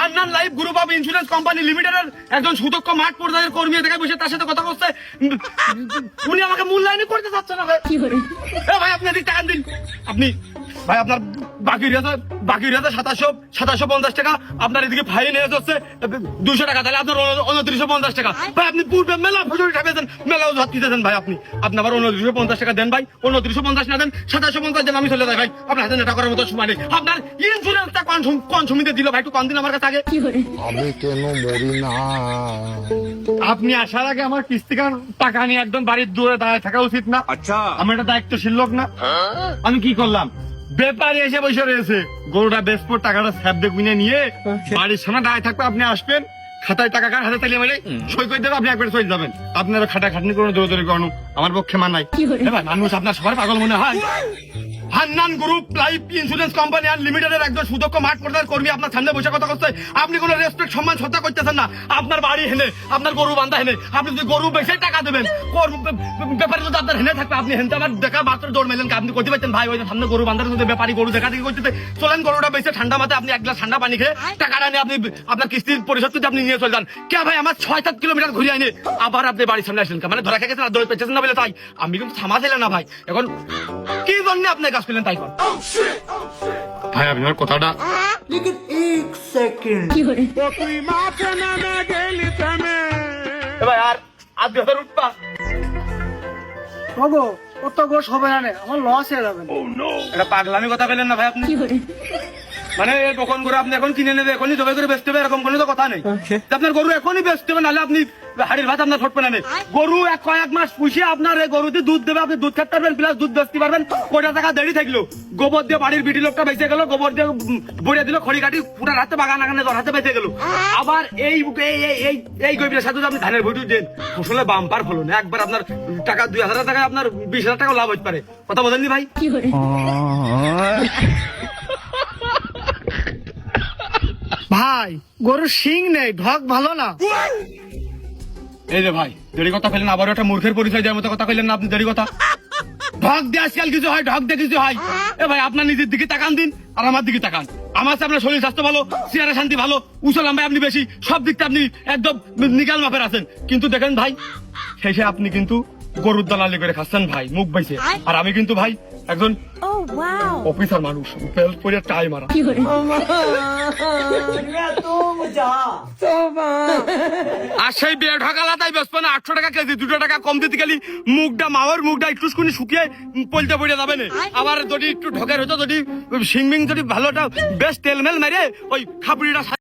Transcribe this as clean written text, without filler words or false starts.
Hannan life group of insurance company লিমিটেডের একজন সুদক্ষ মাঠ পর্যায়ের কর্মী এদিকে বসে তার সাথে কথা বলছে। উনি আমাকে মূল্যায়ন করতে চাচ্ছে না ভাই। ভাই আপনি এদিক টাকা দিন। আপনি ভাই আপনার বাকি রয়েছে 2750 টাকা, আপনার এদিকে ফাইন হয়ে যাচ্ছে 200 টাকা, তাহলে আপনার 2950 টাকা। ভাই আপনি পূর্বে মেলা ফসল খাবেছেন, মেলাও ঝাঁকি দিতেছেন ভাই। আপনি আবার 2950 টাকা দেন ভাই, 2950 না দেন 2750 দেন, আমি চলে যাই ভাই। আপনার হাতে নেটা করার মতো সময় নেই। আপনার ইন্স্যুরেন্সটা কনসুমিতে দিল ভাই, একটু কম দিন আমার কাছে আগে। আমি কেন মরি না? আপনি আসার আগে আমার কিস্তিকার টাকা নিয়ে একদম বাড়ির দূরে দাঁড়ায় থাকা উচিত না? আচ্ছা, আমি একটা দায়িত্বশীল লোক না? আমি কি করলাম, ব্যাপারী এসে বসে রয়েছে, গরুটা বেসপোর্ট টাকাটা স্যাপ দিয়ে গুনে নিয়ে বাড়ির সামনে দাঁড়ায় থাকবে। আপনি আসবেন, খাতায় টাকা কার হাতে তালিয়ে মেরে সই করে দেবে, আপনি একবার চলে যাবেন। আপনারা খাটাখাটনি কোনো দৌড়দৌড়ি করানো আমার পক্ষে মানায়। এবার মানুষ আপনার সবার পাগল মনে হয়। Hannan group life insurance company আর লিমিটেডের একজন সুদক্ষ মাঠ পর্যায়ের কর্মী আপনার সামনে বসে কথা করছে, আপনি কোনো রেসপেক্ট সম্মান শ্রদ্ধা করতেছেন না। আপনার বাড়ি হেনে, আপনার গরু বান্ধা হেনে, আপনি যদি গরু বেশি টাকা দেবেন, ব্যাপারে যদি আপনার হেনে থাকবে, আপনি হেনতে আমার দেখা মাত্র দৌড় মেলেন, আপনি করতে পারতেন ভাই। ওই সামনে গরু বান্ধার যদি ব্যাপারী গরু দেখা দেখি করতে চলেন, গরুটা বেশি ঠান্ডা মাথায় আপনি 1 গ্লাস ঠান্ডা পানি খেয়ে টাকাটা নিয়ে আপনি আপনার কিস্তির পরিশোধ করতে আপনি নিয়ে চলে যান। কে ভাই আমার 6-7 কিলোমিটার ঘুরিয়ে আইনে আবার আপনি বাড়ির সামনে আসলেন, মানে ধরা খেয়ে গেছেন আর দৌড় পেয়েছেন না বলে তাই। আমি কিন্তু থামা ছিলেন না ভাই, এখন কি জন্য আপনি কাজ করলেন তাই কর ভাই। আপনি আমার কথাটা लेकिन एक सेकंड ভাই আর 2000 উঠবা বাবু কত গোস হবে না, আমার লস হয়ে যাবে। এটা পাগলামি কথা বললেন না ভাই আপনি। মানে কখন গরু আপনি এখন কিনে নেবে, এখনই জবাই করে বেচতে হবে, এরকম কোনো তো কথা নেই। আপনার গরু এখনই বেচতে হবে, নাহলে আপনি হাড়ির ভাত আপনার ঠটবে না। গরু কয়েক মাস পুষে আপনার এই গরুতে দুধ দেবে, আপনি দুধ খেতে পারবেন, প্লাস দুধ বেচতে পারবেন। কোটা টাকা দেরি থাকলো, গোবর দিয়ে বাড়ির বিটি লোকটা বেঁচে গেল, গোবর দিয়ে বড়িয়ে দিল, খড়ি কাটি পুরা রাতে বাগান আগানে তোর হাতে বেঁচে গেল। আবার এই গরিবের সাথে আপনি ধানের ভুটু দেন, ফসলে বাম্পার ফলন, একবার আপনার টাকা 2000 টাকা আপনার 20,000 টাকা লাভ হতে পারে। কথা বলেননি ভাই? ভাই গরুর শিং নেই, ঢক ভালো না। এই যে ভাই দেরি কথা কইলেন, আবার একটা মূর্খের পরিচয় দেওয়ার মতো কথা কইলেন না আপনি। দেরি কথা ঢক দিয়ে আজকাল কিছু হয়, ঢক দিয়ে কিছু হয়। এ ভাই আপনার নিজের দিকে তাকান দিন আর আমার দিকে তাকান। আমার আছে আপনার শরীর স্বাস্থ্য ভালো, চেহারা শান্তি ভালো, উঁচু লম্বায় আপনি বেশি, সব দিকটা আপনি একদম নিকাল মাপের আছেন। কিন্তু দেখেন ভাই শেষে আপনি কিন্তু গরুর দালালি করে খাচ্ছেন ভাই, মুখ বাইছে। আর আমি কিন্তু ভাই একজন অফিসার মানুষ, বেল্ট পরে টাই মারা। আর সেই বিয়ে ঢাকালা তাই বেসবো না 800 টাকা কেজি, 2 টাকা কম দিতে গেলি মুখটা মাওয়ার মুখটা একটু শুকিয়ে পলতে পড়ে যাবে না। আবার যদি একটু ঢকের হতো, যদি সিংমিং যদি ভালোটা বেশ তেলমেল মেরে ওই খাপুরিটা